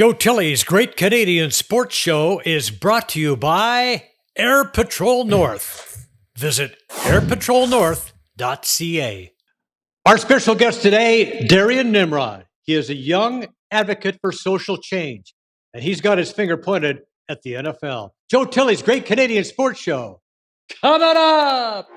Joe Tilley's Great Canadian Sports Show is brought to you by Air Patrol North. Visit airpatrolnorth.ca. Our special guest today, Darrion Nimrod. He is a young advocate for social change, and he's got his finger pointed at the NFL. Joe Tilley's Great Canadian Sports Show. Coming up!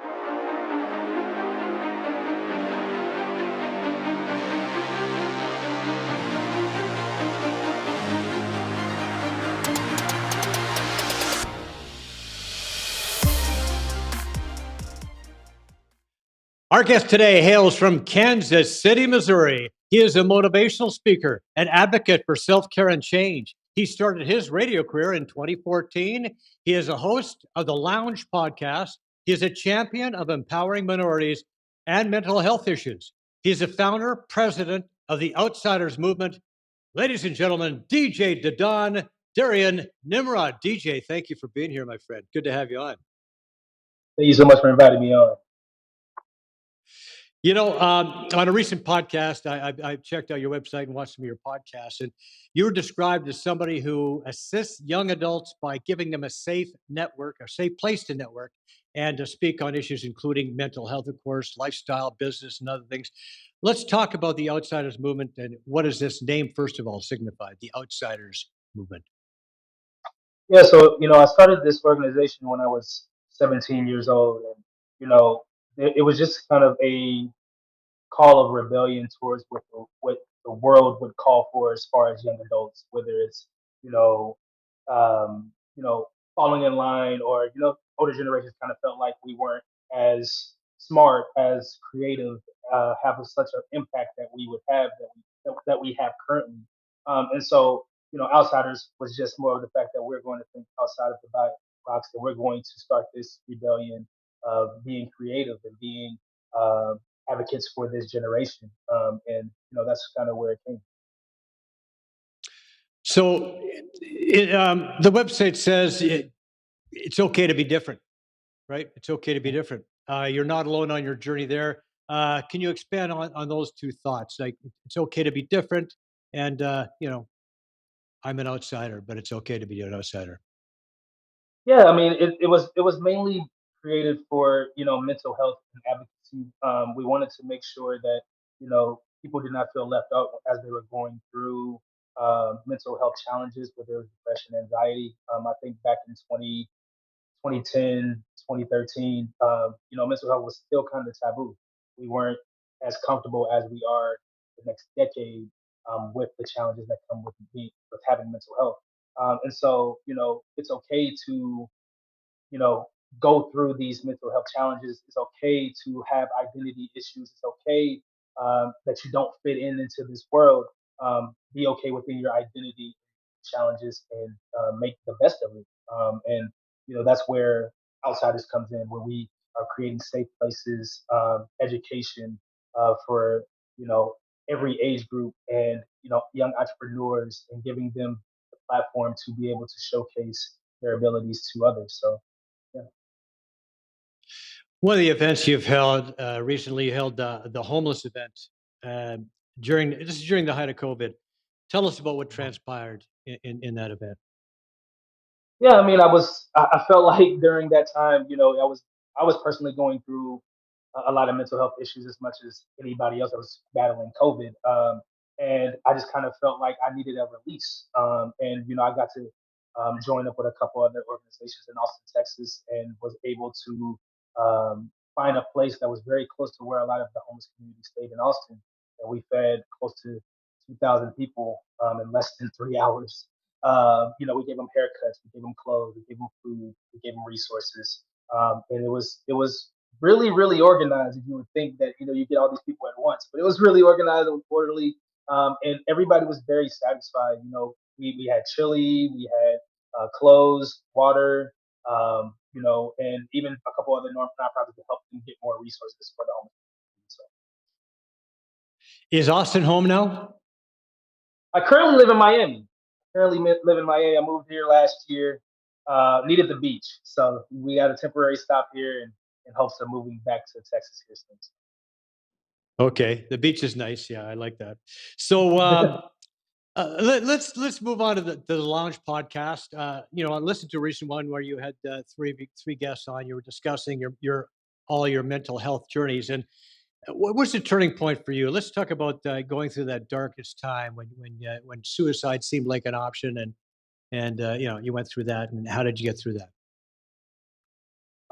Our guest today hails from Kansas City, Missouri. He is a motivational speaker, an advocate for self-care and change. He started his radio career in 2014. He is a host of the Lounge podcast. He is a champion of empowering minorities and mental health issues. He is a founder, president of the Outsiders Movement. Ladies and gentlemen, Deejay Da Don, Darrion Nimrod. Deejay, thank you for being here, my friend. Good to have you on. Thank you so much for inviting me on. You know, on a recent podcast, I checked out your website and watched some of your podcasts, and you were described as somebody who assists young adults by giving them a safe network, a safe place to network, and to speak on issues including mental health, of course, lifestyle, business, and other things. Let's talk about the Outsiders Movement and what does this name, first of all, signify, the Outsiders Movement? Yeah, so I started this organization when I was 17 years old, and it was just kind of a call of rebellion towards what the world would call for as far as young adults, whether it's you know um, you know falling in line, or older generations kind of felt like we weren't as smart, as creative, have such an impact that we would have that we have currently. And so outsiders was just more of the fact that we're going to think outside of the box, that we're going to start this rebellion of being creative and being advocates for this generation. And that's kind of where it came. So the website says it's okay to be different, right? It's okay to be different. You're not alone on your journey there. Can you expand on those two thoughts? Like, it's okay to be different, and I'm an outsider, but it's okay to be an outsider. Yeah, I mean, it was mainly created for mental health and advocacy. We wanted to make sure that people did not feel left out as they were going through mental health challenges, whether it was depression, anxiety. I think back in 2010, 2013, mental health was still kind of taboo. We weren't as comfortable as we are the next decade with the challenges that come with having mental health. And so, it's okay to, you know, go through these mental health challenges. It's okay to have identity issues. It's okay that you don't fit into this world. Be okay within your identity challenges and make the best of it. And that's where outsiders comes in, where we are creating safe places, education for every age group, and young entrepreneurs, and giving them the platform to be able to showcase their abilities to others. So yeah. One of the events you've held recently, you held the homeless event uh, during the height of COVID. Tell us about what transpired in that event. Yeah, I mean, I felt like during that time, I was personally going through a lot of mental health issues as much as anybody else that was battling COVID. And I just kind of felt like I needed a release. And I got to join up with a couple other organizations in Austin, Texas, and was able to find a place that was very close to where a lot of the homeless community stayed in Austin. And we fed close to 2,000 people in less than 3 hours. We gave them haircuts, we gave them clothes, we gave them food, we gave them resources, and it was really, really organized. If you would think that you get all these people at once, but it was really organized and orderly, and everybody was very satisfied. We had chili, we had clothes, water, and even a couple other nonprofits to help them get more resources for the homeless. So Is Austin home now? I currently live in Miami. Live in Miami. I moved here last year. Needed the beach, so we got a temporary stop here, and in hopes of moving back to Texas here Okay, the beach is nice. Yeah, I like that. So, soon. Let's move on to the Lounge podcast. I listened to a recent one where you had three guests on. You were discussing your all your mental health journeys, and what was the turning point for you? Let's talk about going through that darkest time when suicide seemed like an option, and you went through that, and how did you get through that?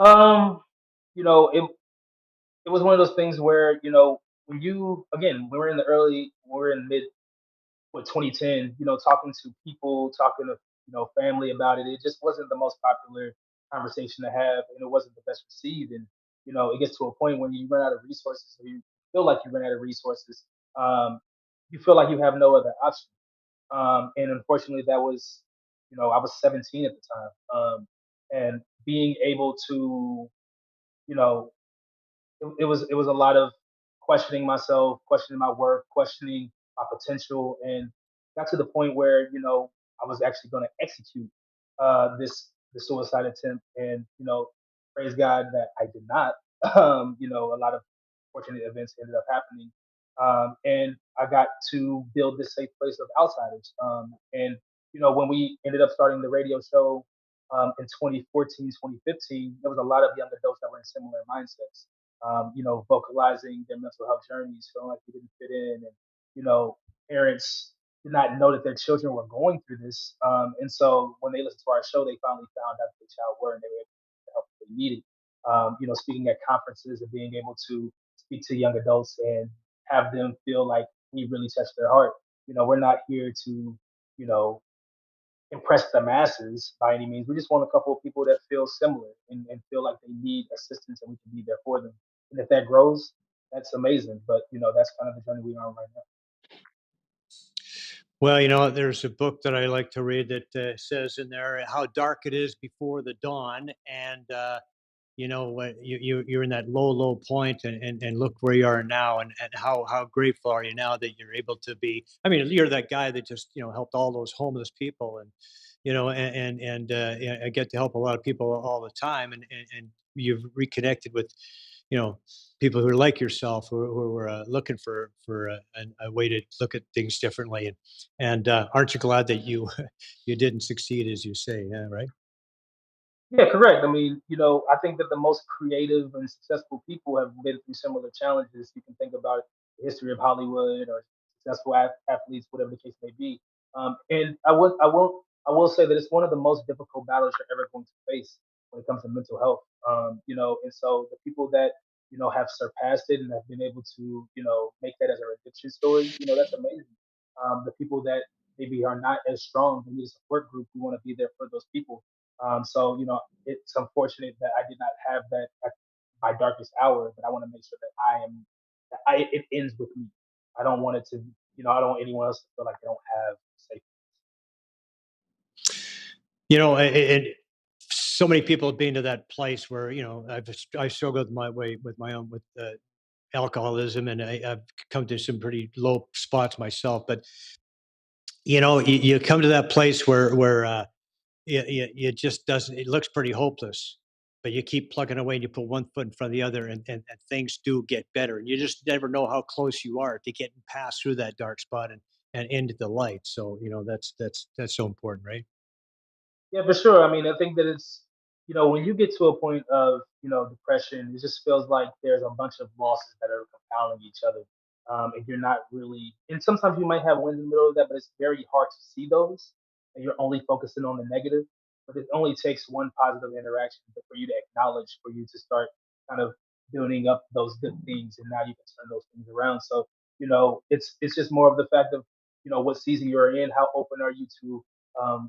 Um, it was one of those things where when you again we were in mid with 2010, talking to people, talking to family about it, it just wasn't the most popular conversation to have, and it wasn't the best received. And it gets to a point when you run out of resources, or you feel like you run out of resources. Um, you feel like you have no other option. And unfortunately, that was, I was 17 at the time, and being able to, you know, it was a lot of questioning myself, questioning my worth, questioning my potential, and got to the point where I was actually going to execute the suicide attempt, and praise God that I did not. A lot of fortunate events ended up happening, and I got to build this safe place of outsiders. And when we ended up starting the radio show in 2014, 2015, there was a lot of young adults that were in similar mindsets, vocalizing their mental health journeys, feeling like they didn't fit in, and parents did not know that their children were going through this. And so when they listened to our show, they finally found out that the child were, and they were able to get the help that they needed. Speaking at conferences and being able to speak to young adults and have them feel like we really touched their heart. We're not here to, you know, impress the masses by any means. We just want a couple of people that feel similar, and feel like they need assistance, and we can be there for them. And if that grows, that's amazing. But that's kind of the journey we're on right now. Well, there's a book that I like to read that says in there how dark it is before the dawn, and what you're in that low point, and look where you are now, and how grateful are you now that you're able to be. I mean, you're that guy that just helped all those homeless people, and I get to help a lot of people all the time, and you've reconnected with people who are like yourself, who are looking for a way to look at things differently, and aren't you glad that you you didn't succeed, as you say? Yeah, right. Yeah, correct. I mean, I think that the most creative and successful people have been through similar challenges. You can think about the history of Hollywood, or successful athletes, whatever the case may be. And I will say that it's one of the most difficult battles you're ever going to face when it comes to mental health. And so the people that have surpassed it and have been able to make that as a redemption story, that's amazing. The people that maybe are not as strong, they need a support group. We want to be there for those people. So it's unfortunate that I did not have that at my darkest hour, but I want to make sure that it ends with me. I don't want it to, I don't want anyone else to feel like they don't have safe. And so many people have been to that place where I struggled my way with my own with alcoholism, and I've come to some pretty low spots myself. But you come to that place where it just doesn't. It looks pretty hopeless, but you keep plugging away, and you put one foot in front of the other, and things do get better. And you just never know how close you are to getting past through that dark spot and into the light. So that's so important, right? Yeah, for sure. I mean, I think that it's, when you get to a point of, depression, it just feels like there's a bunch of losses that are compounding each other. And you're not really, and sometimes you might have wins in the middle of that, but it's very hard to see those. And you're only focusing on the negative. But it only takes one positive interaction for you to acknowledge, for you to start kind of building up those good things. And now you can turn those things around. So, it's just more of the fact of, what season you're in, how open are you to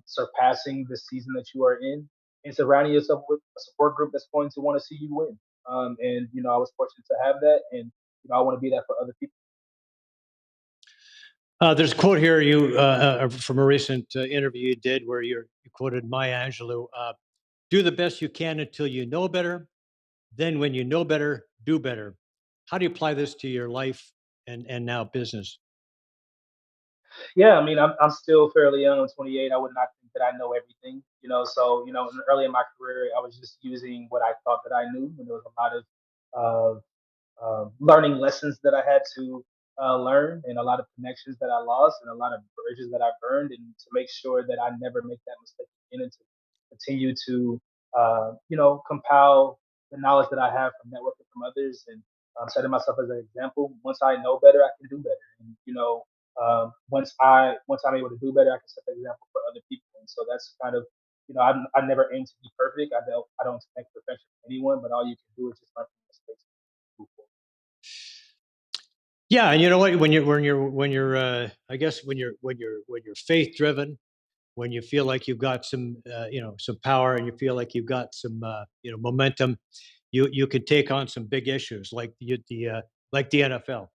surpassing the season that you are in, and surrounding yourself with a support group that's going to want to see you win. And I was fortunate to have that, and I want to be that for other people. There's a quote here from a recent interview you did where you quoted Maya Angelou: "Do the best you can until you know better. Then, when you know better, do better." How do you apply this to your life and now business? Yeah, I mean, I'm still fairly young. I'm 28. I would not think that I know everything. So early in my career, I was just using what I thought that I knew, and there was a lot of learning lessons that I had to learned, and a lot of connections that I lost, and a lot of bridges that I burned, and to make sure that I never make that mistake again, and to continue to compile the knowledge that I have from networking from others, and setting myself as an example. Once I know better, I can do better, and once I'm able to do better, I can set the example for other people. And so that's kind of, I never aim to be perfect. I don't expect perfection from anyone, but all you can do is just learn from mistakes and move forward. Yeah, and you know what? When you're I guess when you're faith driven, when you feel like you've got some some power, and you feel like you've got some momentum, you could take on some big issues like the NFL,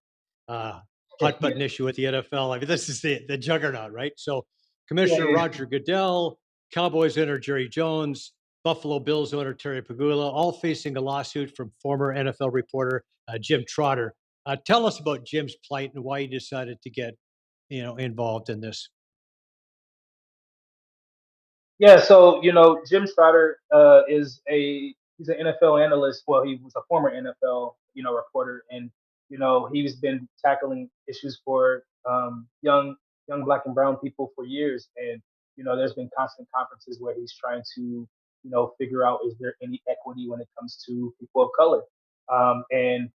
uh, hot Yeah, button issue with the NFL. I mean, this is the juggernaut, right? So, yeah, Commissioner yeah. Roger Goodell, Cowboys owner Jerry Jones, Buffalo Bills owner Terry Pegula, all facing a lawsuit from former NFL reporter Jim Trotter. Tell us about Jim's plight and why he decided to get involved in this. Yeah, so Jim Trotter he's an NFL analyst. Well, he was a former NFL reporter, and he's been tackling issues for young black and brown people for years. And there's been constant conferences where he's trying to figure out, is there any equity when it comes to people of color. And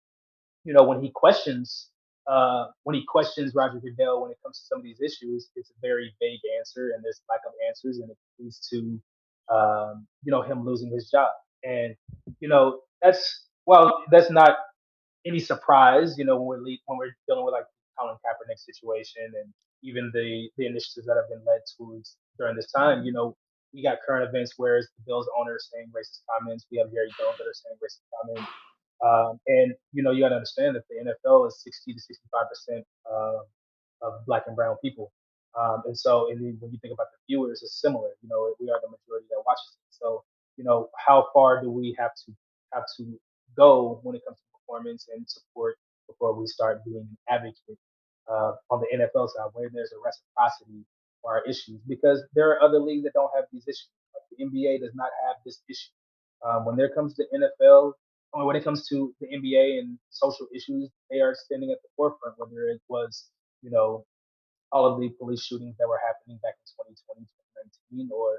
when he questions Roger Goodell when it comes to some of these issues, it's a very vague answer, and there's lack of answers, and it leads to him losing his job. And that's not any surprise, when we're dealing with like Colin Kaepernick situation, and even the initiatives that have been led towards during this time. We got current events where the Bills owner is saying racist comments. We have Jerry Jones that are saying racist comments. And you got to understand that the NFL is 60 to 65% of black and brown people. And so, and then when you think about the viewers, it's similar. We are the majority that watches it. So, how far do we have to go when it comes to performance and support before we start being an advocate on the NFL side, where there's a reciprocity for our issues? Because there are other leagues that don't have these issues. Like the NBA does not have this issue. When there comes to NFL, or when it comes to the NBA and social issues, they are standing at the forefront. Whether it was, you know, all of the police shootings that were happening back in 2020, 2019, or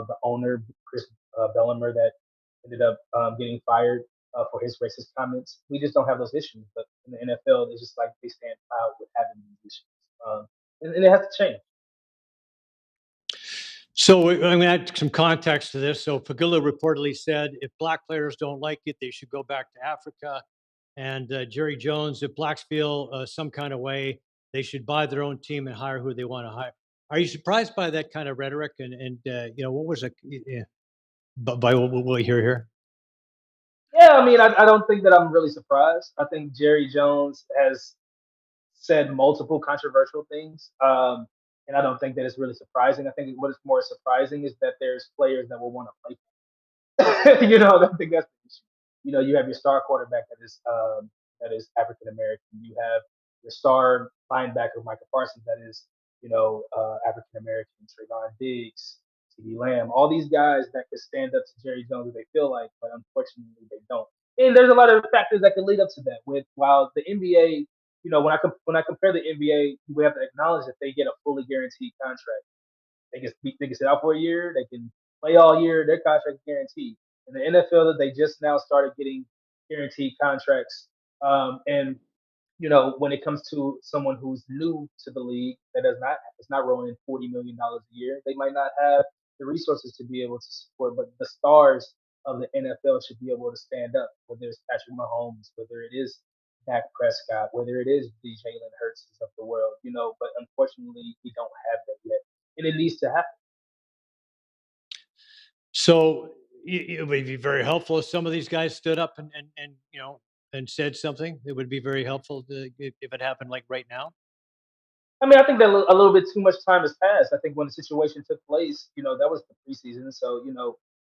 the owner Chris Bellimer that ended up getting fired for his racist comments. We just don't have those issues. But in the NFL, it's just like they stand proud with having these issues, and it has to change. So I'm going to add some context to this. So Pagula reportedly said if black players don't like it, they should go back to Africa. And Jerry Jones, if blacks feel some kind of way, they should buy their own team and hire who they want to hire. Are you surprised by that kind of rhetoric? And what was it? Yeah, by what we hear here? Yeah, I mean, I don't think that I'm really surprised. I think Jerry Jones has said multiple controversial things. And I don't think that it's really surprising. I think what is more surprising is that there's players that will want to play. I think that's the issue. You have your star quarterback that is African American. You have your star linebacker Michael Parsons that is African American. Trayvon Diggs, C.D. Lamb, all these guys that could stand up to Jerry Jones if they feel like, but unfortunately they don't. And there's a lot of factors that can lead up to that. With while the NBA, when I compare the NBA, we have to acknowledge that they get a fully guaranteed contract. They can sit out for a year. They can play all year. Their contract is guaranteed. In the NFL, that they just now started getting guaranteed contracts. And when it comes to someone who's new to the league that does not is not rolling in $40 million a year, they might not have the resources to be able to support. But the stars of the NFL should be able to stand up, whether it's Patrick Mahomes, whether it is Dak Prescott, whether it is the Jalen Hurts of the world. But unfortunately, we don't have that yet, and it needs to happen. So it would be very helpful if some of these guys stood up and and said something. It would be very helpful if it happened like right now. I mean, I think that a little bit too much time has passed. I think when the situation took place, that was the preseason. So,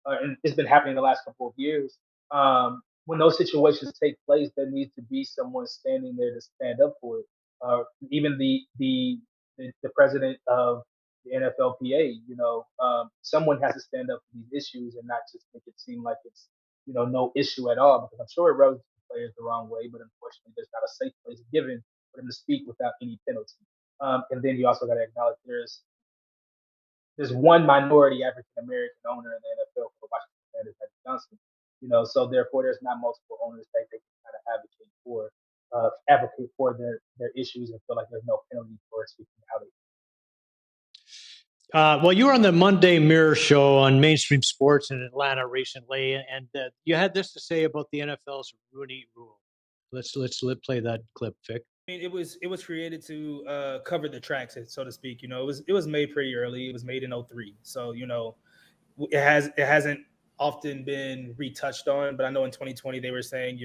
and it's been happening the last couple of years. When those situations take place, there needs to be someone standing there to stand up for it. Even the president of the NFLPA, someone has to stand up for these issues and not just make it seem like it's no issue at all. Because I'm sure it rubs players the wrong way, but unfortunately, there's not a safe place given for them to speak without any penalty. And then you also got to acknowledge there's one minority African American owner in the NFL for the Washington Commanders, Magic Johnson. So therefore there's not multiple owners that they can kind of advocate for their issues and feel like there's no penalty for speaking out. Well, you were on the Monday Mirror Show on Mainstream Sports in Atlanta recently, and you had this to say about the NFL's Rooney Rule. Let's play that clip, Vic. I mean, it was created to cover the tracks, so to speak. It was made pretty early. It was made in 03. So it hasn't often been retouched on. But I know in 2020 they were saying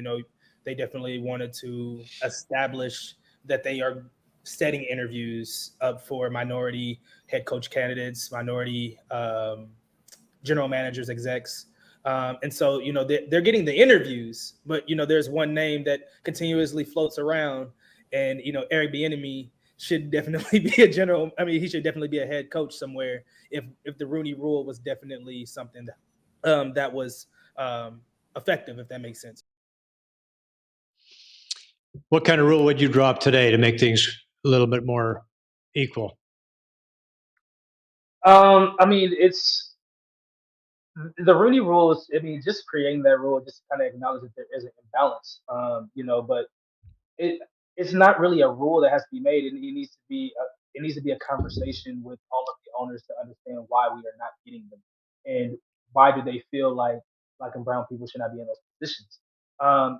they definitely wanted to establish that they are setting interviews up for minority head coach candidates, minority general managers, execs. And so, they're getting the interviews, but, there's one name that continuously floats around, and, Eric Bieniemy should definitely be he should definitely be a head coach somewhere if the Rooney Rule was definitely something that was effective, if that makes sense. What kind of rule would you drop today to make things a little bit more equal? It's the Rooney Rule is, just creating that rule just kind of acknowledge that there is an imbalance, but it's not really a rule that has to be made. It needs to be a conversation with all of the owners to understand why we are not getting them and why do they feel like black and brown people should not be in those positions.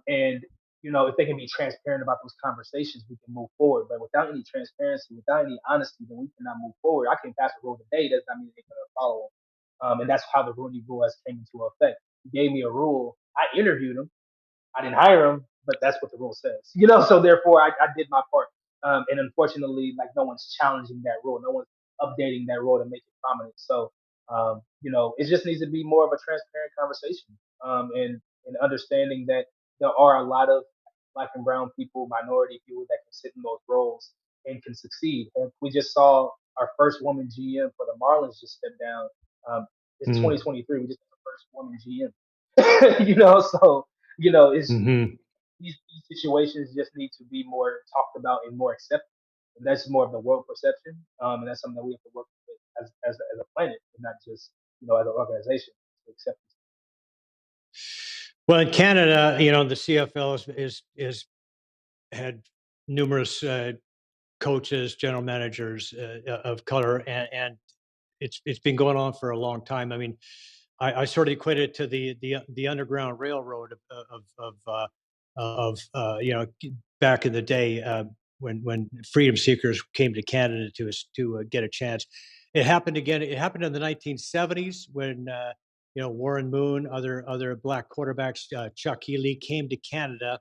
And if they can be transparent about those conversations, we can move forward. But without any transparency, without any honesty, then we cannot move forward. I can pass a rule today, does not mean they're going to follow it. And that's how the Rooney Rule has came into effect. He gave me a rule. I interviewed him. I didn't hire him, but that's what the rule says. So therefore I did my part. And unfortunately, like, no one's challenging that rule. No one's updating that rule to make it prominent. So it just needs to be more of a transparent conversation. And understanding that there are a lot of black and brown people, minority people that can sit in those roles and can succeed. And we just saw our first woman GM for the Marlins just step down. It's 2023. We just had the first woman GM. So it's these situations just need to be more talked about and more accepted. And that's more of the world perception, and that's something that we have to work with as a planet, and not just as an organization to accept. Well, in Canada, the CFL is had numerous coaches, general managers of color, and it's been going on for a long time. I mean, I sort of equate it to the Underground Railroad back in the day when freedom seekers came to Canada to get a chance. It happened again. It happened in the 1970s when Warren Moon, other black quarterbacks, Chuck Healy came to Canada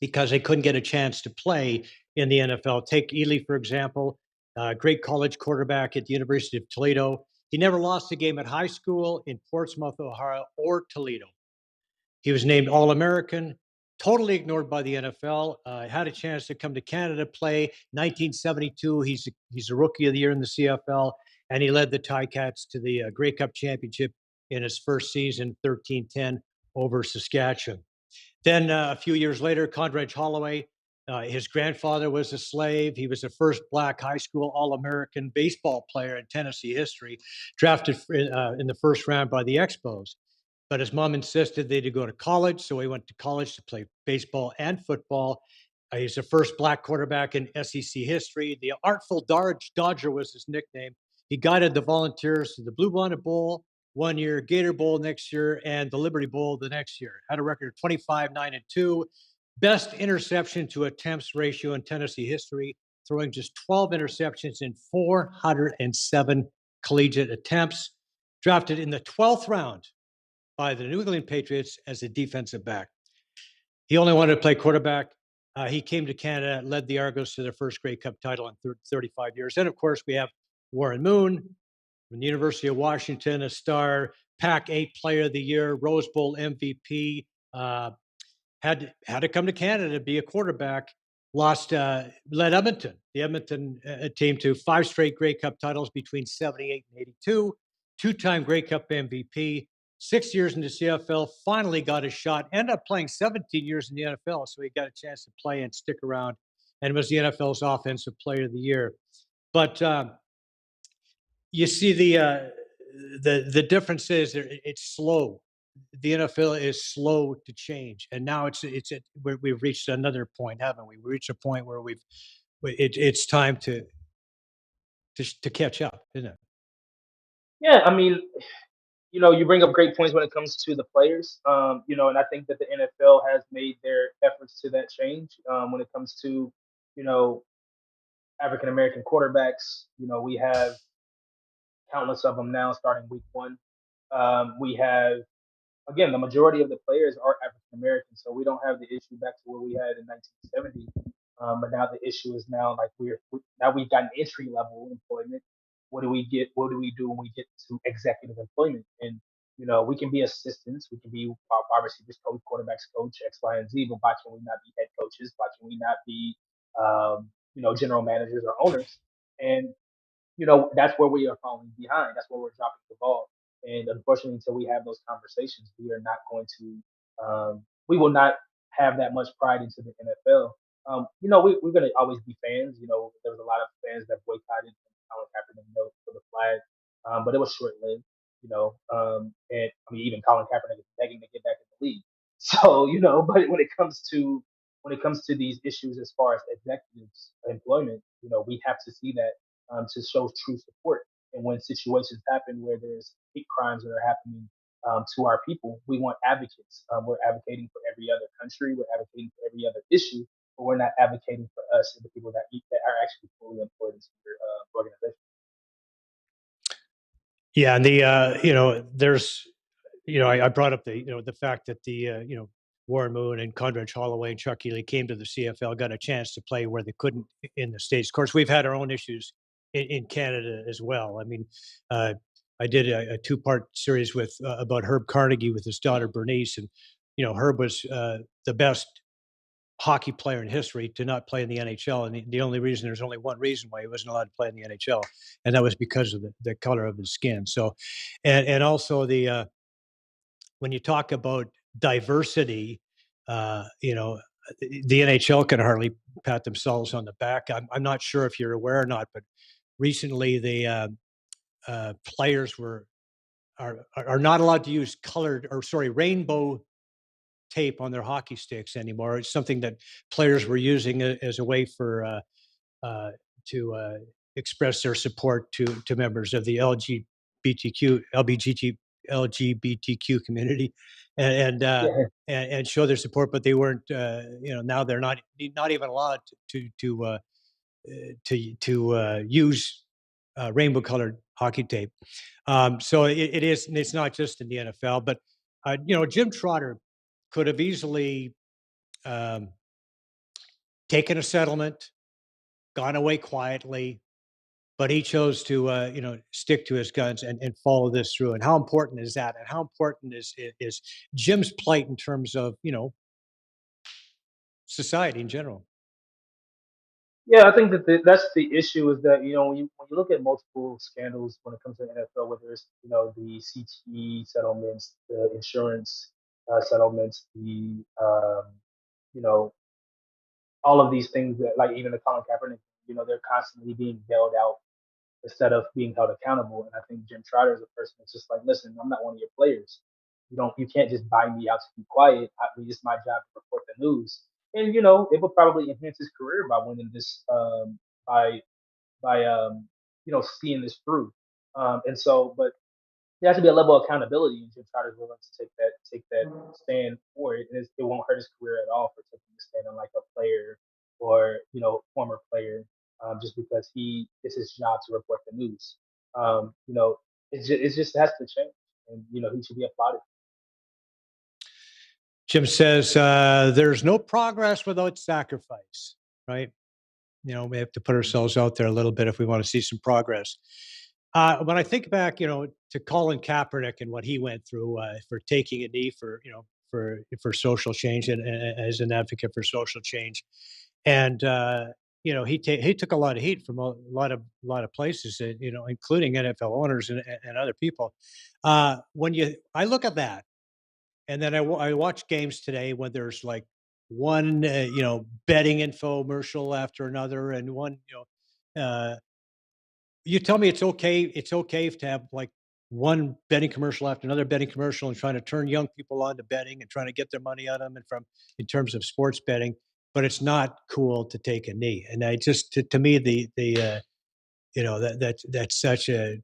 because they couldn't get a chance to play in the NFL. Take Ely, for example, great college quarterback at the University of Toledo. He never lost a game at high school in Portsmouth, Ohio, or Toledo. He was named All-American, totally ignored by the NFL. Had a chance to come to Canada, play 1972. He's a rookie of the year in the CFL, and he led the Ticats to the Grey Cup championship in his first season, 13-10 over Saskatchewan. Then a few years later, Condredge Holloway, his grandfather was a slave. He was the first black high school All-American baseball player in Tennessee history, drafted in the first round by the Expos. But his mom insisted they had to go to college, so he went to college to play baseball and football. He's the first black quarterback in SEC history. The Artful Dodger was his nickname. He guided the Volunteers to the Blue Bonnet Bowl one year, Gator Bowl next year, and the Liberty Bowl the next year. Had a record of 25-9-2. Best interception to attempts ratio in Tennessee history, throwing just 12 interceptions in 407 collegiate attempts. Drafted in the 12th round by the New England Patriots as a defensive back. He only wanted to play quarterback. He came to Canada, led the Argos to their first Grey Cup title in 35 years. And of course, we have Warren Moon from the University of Washington, a star, Pac-8 Player of the Year, Rose Bowl MVP. Had to come to Canada to be a quarterback. Led Edmonton, the Edmonton team, to 5 straight Grey Cup titles between 78 and 82. 2-time Grey Cup MVP. 6 years in the CFL, finally got his shot, ended up playing 17 years in the NFL, so he got a chance to play and stick around and was the NFL's Offensive Player of the Year. But you see the difference is it's slow. The NFL is slow to change, and now we've reached another point, haven't we? We reached a point where it's time to catch up, isn't it? Yeah, I mean, you bring up great points when it comes to the players. And I think that the NFL has made their efforts to that change. When it comes to, you know, African American quarterbacks, we have countless of them now starting week one. We have, again, the majority of the players are African American, so we don't have the issue back to what we had in 1970. But now the issue is now like now we've gotten entry level employment. What do we get? What do we do when we get to executive employment? And we can be assistants, we can be wide receivers coach, quarterbacks coach, X, Y, and Z. But why can we not be head coaches? Why can we not be general managers or owners? And that's where we are falling behind. That's where we're dropping the ball. And unfortunately, until we have those conversations, we are not going to, we will not have that much pride into the NFL. We're going to always be fans. There was a lot of fans that boycotted Colin Kaepernick for the flag, but it was short lived. And I mean, even Colin Kaepernick is begging to get back in the league. So, but when it comes to these issues as far as executives employment, we have to see that to show true support. And when situations happen where there's hate crimes that are happening to our people, we want advocates. We're advocating for every other country. We're advocating for every other issue, but we're not advocating for us and the people that are actually fully employed in your organization. Yeah, and there's, I brought up the fact that Warren Moon and Condredge Holloway and Chuck Healy came to the CFL, got a chance to play where they couldn't in the States. Of course, we've had our own issues in Canada as well. I mean, I did a two-part series about Herb Carnegie with his daughter Bernice, and Herb was the best hockey player in history to not play in the NHL. And the only reason, there's only one reason why he wasn't allowed to play in the NHL, and that was because of the color of his skin. So, and also when you talk about diversity, the NHL can hardly pat themselves on the back. I'm not sure if you're aware or not, but recently the players are not allowed to use rainbow tape on their hockey sticks anymore. It's something that players were using as a way to express their support to members of the LGBTQ community, and and, uh, Yeah, and show their support. But they weren't. Now they're not even allowed to use rainbow colored hockey tape. So it's not just in the NFL, but Jim Trotter could have easily um, taken a settlement, gone away quietly, but he chose to stick to his guns and follow this through. And how important is that? And how important is Jim's plight in terms of society in general? yeah. I think that that's the issue is that when you look at multiple scandals when it comes to the NFL, whether it's the CTE settlements, the insurance settlements, the you know all of these things that like even the Colin Kaepernick, they're constantly being bailed out instead of being held accountable. And I think Jim Trotter is a person that's just like, listen, I'm not one of your players. You can't just buy me out to be quiet. I mean, it's my job to report the news. And it would probably enhance his career by winning this, by seeing this through. And so, but there has to be a level of accountability, and Jim Trotter is willing to take that stand for it, and it won't hurt his career at all for taking a stand on like a player or former player, just because it's his job to report the news. It just has to change, and he should be applauded. Jim says there's no progress without sacrifice, right? We have to put ourselves out there a little bit if we want to see some progress. When I think back, to Colin Kaepernick and what he went through for taking a knee for social change and as an advocate for social change, and he took a lot of heat from a lot of places, including NFL owners and other people. I look at that, and then I watch games today when there's like one betting infomercial after another, and one you tell me it's okay to have like one betting commercial after another betting commercial and trying to turn young people on to betting and trying to get their money out of them and from in terms of sports betting, but it's not cool to take a knee. And I just to me the that's such a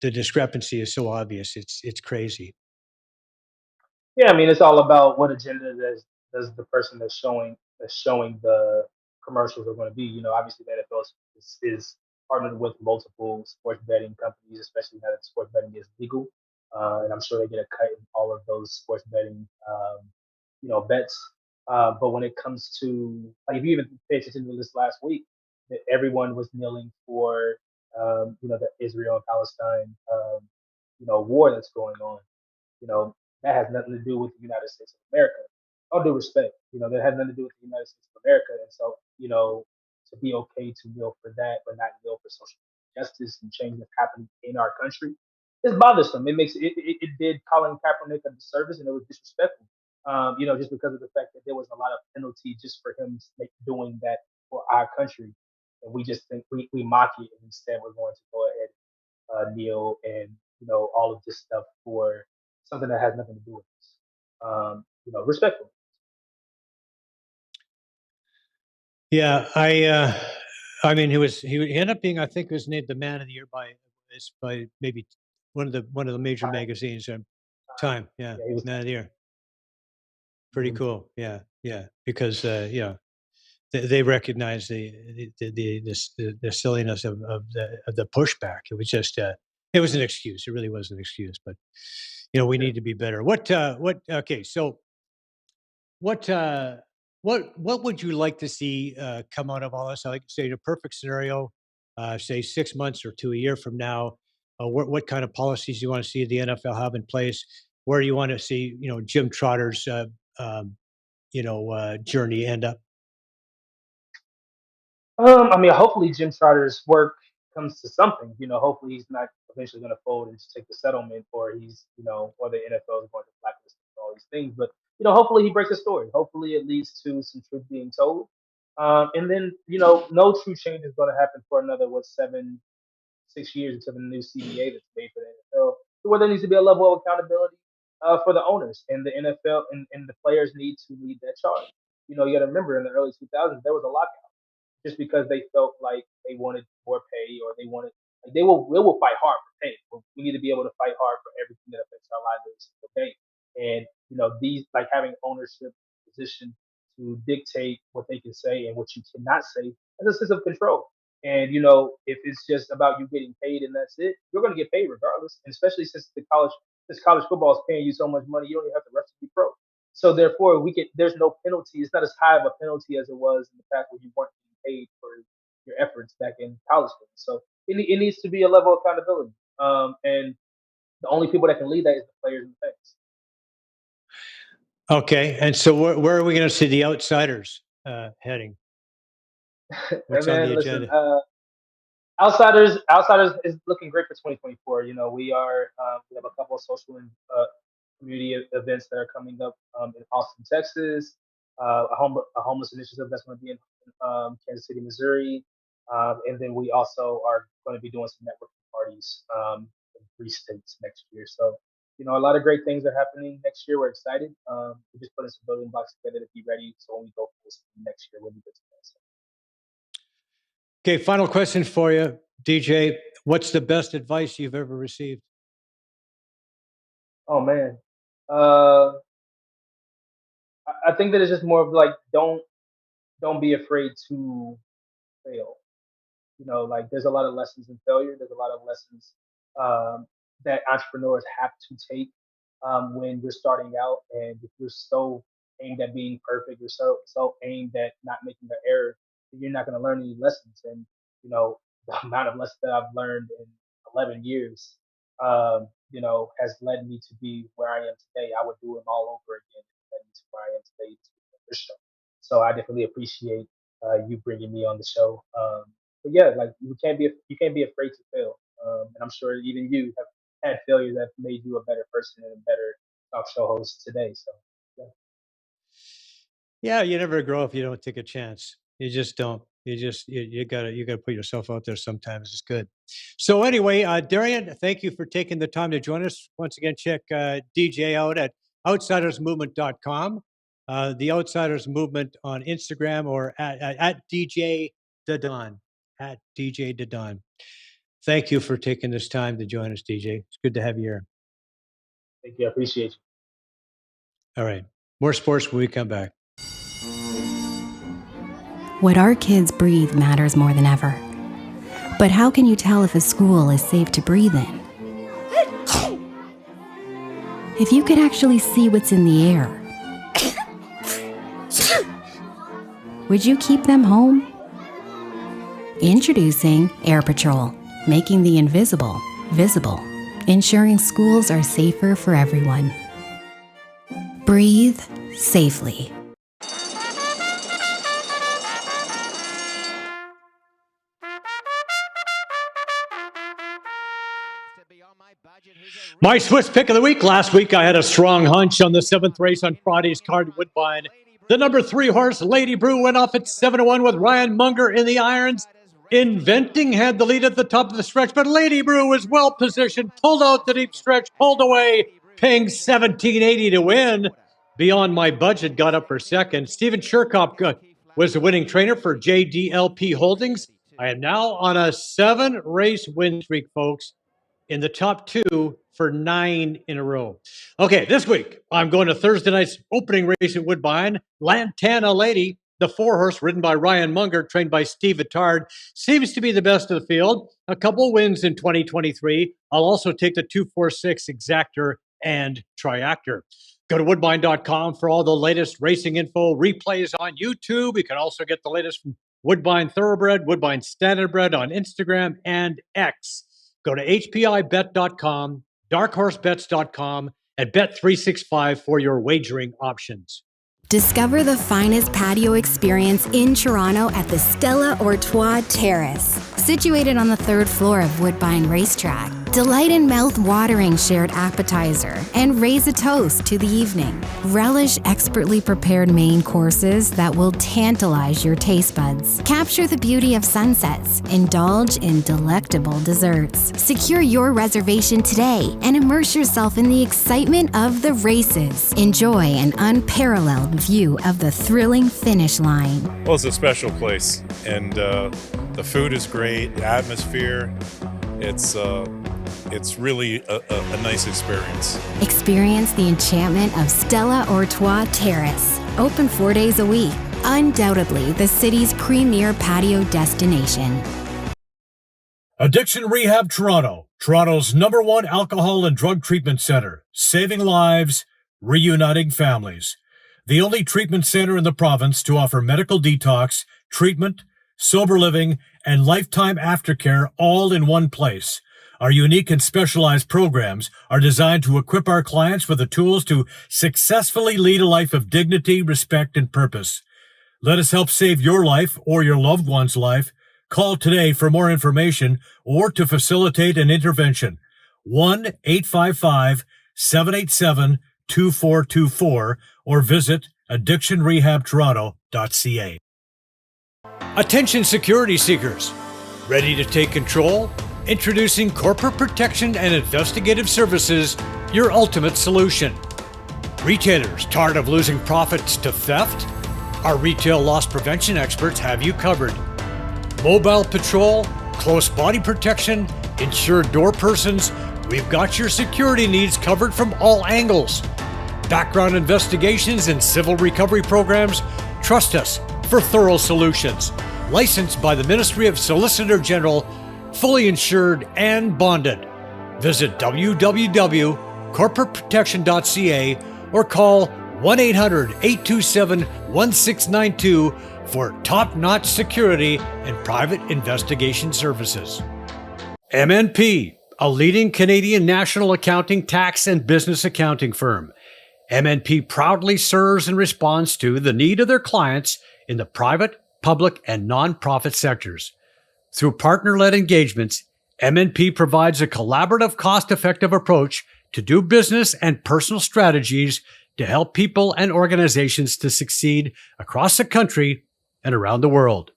the discrepancy is so obvious. It's crazy. Yeah, I mean, it's all about what agenda does the person that's showing the commercials are going to be. Obviously, the NFL is partnered with multiple sports betting companies, especially now that sports betting is legal, and I'm sure they get a cut in all of those sports betting, bets. But when it comes to like, if you even pay attention to this last week, that everyone was kneeling for, the Israel and Palestine, war that's going on. You know, that has nothing to do with the United States of America. All due respect, that has nothing to do with the United States of America. And so, to be okay to kneel for that, but not kneel for social justice and change that's happening in our country, it's bothersome. It did Colin Kaepernick a disservice, and it was disrespectful. Just because of the fact that there was a lot of penalty just for him doing that for our country, and we just think we mock it, and instead we're going to go ahead, kneel, and all of this stuff for something that has nothing to do with us. Respectful. Yeah, I mean, he ended up being, I think, he was named the man of the year by maybe one of the major Time, magazines. time. Time, yeah, Yeah, he was. man of the year. Pretty Mhm. cool. Yeah, yeah, because they recognize the silliness of the pushback. It was just it was an excuse. It really was an excuse, but we Yeah. need to be better. What? Okay, so what uh what would you like to see come out of all this? I like to say in a perfect scenario, say 6 months or to a year from now, what kind of policies you want to see the NFL have in place? Where do you want to see Jim Trotter's um, journey end up? I mean, hopefully Jim Trotter's work comes to something. Hopefully he's not eventually going to fold and just take the settlement, or or the NFL is going to blacklist him for all these things. But hopefully he breaks a story. Hopefully it leads to some truth being told. And then no true change is going to happen for another 6 years until the new CBA that's made for the NFL. So where there needs to be a level of accountability, for the owners, and the NFL, and the players need to lead that charge. You got to remember in the early 2000s there was a lot just because they felt like they wanted more pay, or they wanted, like, they will fight hard for pay. But we need to be able to fight hard for everything that affects our lives every single day. And these, like, having ownership position to dictate what they can say and what you cannot say, as a sense of control. And if it's just about you getting paid and that's it, you're going to get paid regardless. And especially since college football is paying you so much money, you don't even have to rush to be pro. So therefore, there's no penalty. It's not as high of a penalty as it was in the past, where you weren't getting paid for your efforts back in college days. So it needs to be a level of accountability. And the only people that can lead that is the players and the fans. Okay, and so where are we going to see the outsiders heading? What's And on the man, listen, agenda? Outsiders is looking great for 2024. We have a couple of social and community events that are coming up, in Austin, Texas. A homeless initiative that's going to be in, Kansas City, Missouri. And then we also are going to be doing some networking parties, in 3 states next year. So a lot of great things are happening next year. We're excited. We're just putting some building blocks together to be ready. So when we go full speed next year, we'll be good to go. So, Okay, final question for you, DJ. What's the best advice you've ever received? oh man, uh, I think that it's just more of like, don't be afraid to fail. Like, there's a lot of lessons in failure. There's a lot of lessons, um, that entrepreneurs have to take, when you're starting out. And if you're so aimed at being perfect, you're so aimed at not making an error, then you're not going to learn any lessons. And the amount of lessons that I've learned in 11 years, has led me to be where I am today. I would do them all over again if it led me to where I am today to be on this show. So I definitely appreciate, you bringing me on the show. But yeah, like, you can't be afraid to fail. And I'm sure even you have had failures that made you a better person and a better talk show host today. So yeah. Yeah, you never grow if you don't take a chance. You just don't. You gotta put yourself out there sometimes. It's good. So anyway, Darian, thank you for taking the time to join us. Once again, check DJ out at outsidersmovement.com, the Outsiders Movement on Instagram, or at DJ Da Don, at DJ Da Don. Thank you for taking this time to join us, DJ. It's good to have you here. Thank you. I appreciate you. All right. More sports when we come back. What our kids breathe matters more than ever. But how can you tell if a school is safe to breathe in? If you could actually see what's in the air, would you keep them home? Introducing Air Patrol, making the invisible visible, ensuring schools are safer for everyone. Breathe safely. My Swiss pick of the week. Last week, I had a strong hunch on the 7th race on Friday's card, Woodbine. The number 3 horse, Lady Brew, went off at 7-1 with Ryan Munger in the irons. Inventing had the lead at the top of the stretch, but Lady Brew was well positioned, pulled out the deep stretch, pulled away, paying $17.80 to win. Beyond My Budget got up for second. Steven Sherkop was the winning trainer for JDLP Holdings. I am now on a 7-race win streak, folks, in the top 2 for 9 in a row. Okay, this week, I'm going to Thursday night's opening race at Woodbine. Lantana Lady, the 4-horse ridden by Ryan Munger, trained by Steve Attard, seems to be the best of the field. A couple wins in 2023. I'll also take the 246 Exactor and Triactor. Go to woodbine.com for all the latest racing info, replays on YouTube. You can also get the latest from Woodbine Thoroughbred, Woodbine Standardbred on Instagram and X. Go to hpibet.com, darkhorsebets.com, and Bet365 for your wagering options. Discover the finest patio experience in Toronto at the Stella Artois Terrace. Situated on the 3rd floor of Woodbine Racetrack, delight in mouth-watering shared appetizer and raise a toast to the evening. Relish expertly prepared main courses that will tantalize your taste buds. Capture the beauty of sunsets. Indulge in delectable desserts. Secure your reservation today and immerse yourself in the excitement of the races. Enjoy an unparalleled view of the thrilling finish line. Well, it's a special place, and the food is great. The atmosphere, it's really a nice experience. Experience the enchantment of Stella Artois Terrace. Open 4 days a week. Undoubtedly the city's premier patio destination. Addiction Rehab Toronto, Toronto's #1 alcohol and drug treatment center, saving lives, reuniting families. The only treatment center in the province to offer medical detox, treatment, sober living, and lifetime aftercare all in one place. Our unique and specialized programs are designed to equip our clients with the tools to successfully lead a life of dignity, respect, and purpose. Let us help save your life or your loved one's life. Call today for more information or to facilitate an intervention. 1-855-787-2424 or visit addictionrehabtoronto.ca. Attention security seekers. Ready to take control? Introducing Corporate Protection and Investigative Services, your ultimate solution. Retailers tired of losing profits to theft? Our retail loss prevention experts have you covered. Mobile patrol, close body protection, insured door persons, we've got your security needs covered from all angles. Background investigations and civil recovery programs, trust us for thorough solutions. Licensed by the Ministry of Solicitor General, fully insured and bonded. Visit www.corporateprotection.ca or call 1-800-827-1692 for top-notch security and private investigation services. MNP, a leading Canadian national accounting, tax, and business accounting firm. MNP proudly serves and responds to the need of their clients in the private, public, and nonprofit sectors. Through partner-led engagements, MNP provides a collaborative, cost-effective approach to do business and personal strategies to help people and organizations to succeed across the country and around the world.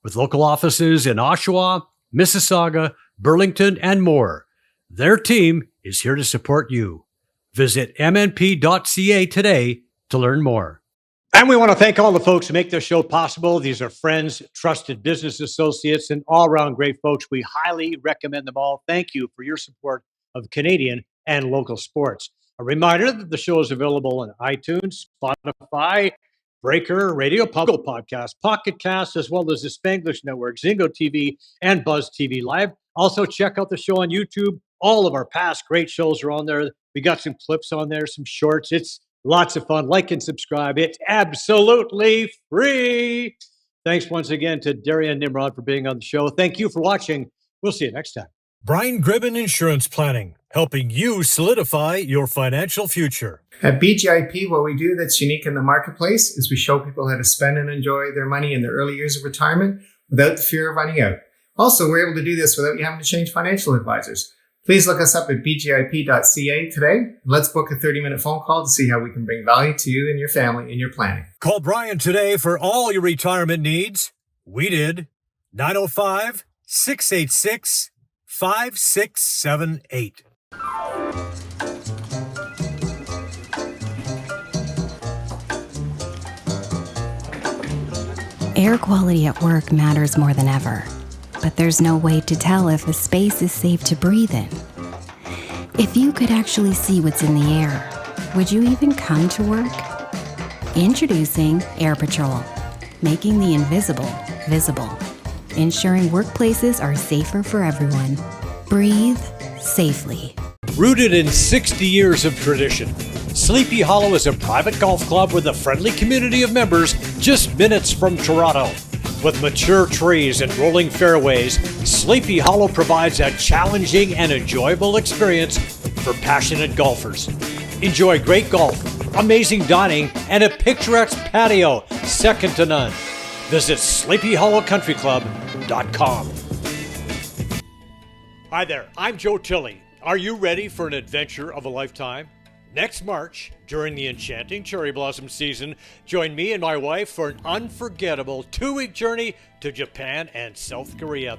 With local offices in Oshawa, Mississauga, Burlington, and more, their team is here to support you. Visit mnp.ca today to learn more. And we want to thank all the folks who make this show possible. These are friends, trusted business associates, and all-around great folks. We highly recommend them all. Thank you for your support of Canadian and local sports. A reminder that the show is available on iTunes, Spotify, Breaker, Radio Public Podcast, Pocket Cast, as well as the Spanglish Network, Zingo TV, and Buzz TV Live. Also, check out the show on YouTube. All of our past great shows are on there. We got some clips on there, some shorts. It's lots of fun. Like and subscribe. It's absolutely free. Thanks once again to Darrion Nimrod for being on the show. Thank you for watching. We'll see you next time. Brian Gribben Insurance Planning, helping you solidify your financial future. At BGIP, what we do that's unique in the marketplace is we show people how to spend and enjoy their money in the early years of retirement without the fear of running out. Also, we're able to do this without you having to change financial advisors. Please look us up at bgip.ca today. Let's book a 30-minute phone call to see how we can bring value to you and your family in your planning. Call Brian today for all your retirement needs. We did. 905-686-5678. Air quality at work matters more than ever, but there's no way to tell if a space is safe to breathe in. If you could actually see what's in the air, would you even come to work? Introducing Air Patrol, making the invisible visible, ensuring workplaces are safer for everyone. Breathe safely. Rooted in 60 years of tradition, Sleepy Hollow is a private golf club with a friendly community of members just minutes from Toronto. With mature trees and rolling fairways, Sleepy Hollow provides a challenging and enjoyable experience for passionate golfers. Enjoy great golf, amazing dining, and a picturesque patio second to none. Visit SleepyHollowCountryClub.com. Hi there, I'm Joe Tilley. Are you ready for an adventure of a lifetime? Next March, during the enchanting cherry blossom season, join me and my wife for an unforgettable 2-week journey to Japan and South Korea.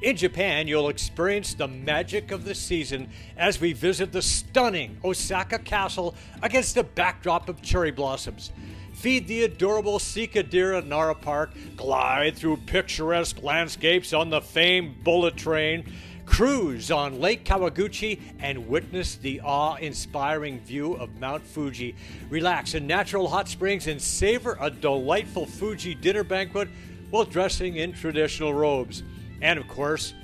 In Japan, you'll experience the magic of the season as we visit the stunning Osaka Castle against a backdrop of cherry blossoms. Feed the adorable Sikadira Nara Park, glide through picturesque landscapes on the famed bullet train, cruise on Lake Kawaguchi, and witness the awe-inspiring view of Mount Fuji. Relax in natural hot springs and savor a delightful Fuji dinner banquet while dressing in traditional robes. And of course,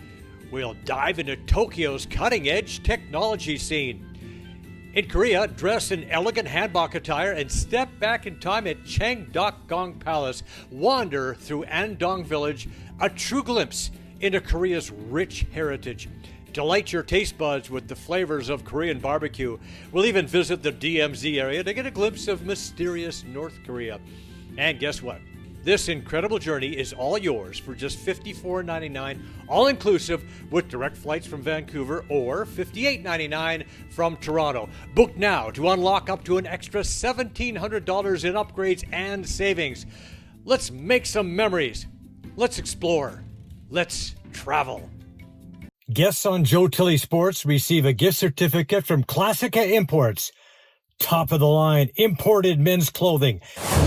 we'll dive into Tokyo's cutting-edge technology scene. In Korea, dress in elegant hanbok attire and step back in time at Cheongdokgung Palace. Wander through Andong Village, a true glimpse into Korea's rich heritage. Delight your taste buds with the flavors of Korean barbecue. We'll even visit the DMZ area to get a glimpse of mysterious North Korea. And guess what? This incredible journey is all yours for just $54.99, all-inclusive, with direct flights from Vancouver, or $58.99 from Toronto. Book now to unlock up to an extra $1,700 in upgrades and savings. Let's make some memories. Let's explore. Let's travel. Guests on Joe Tilley Sports receive a gift certificate from Classica Imports. Top of the line imported men's clothing.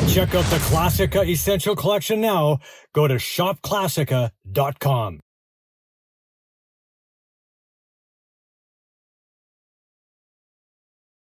Check out the Classica Essential Collection now. Go to shopclassica.com.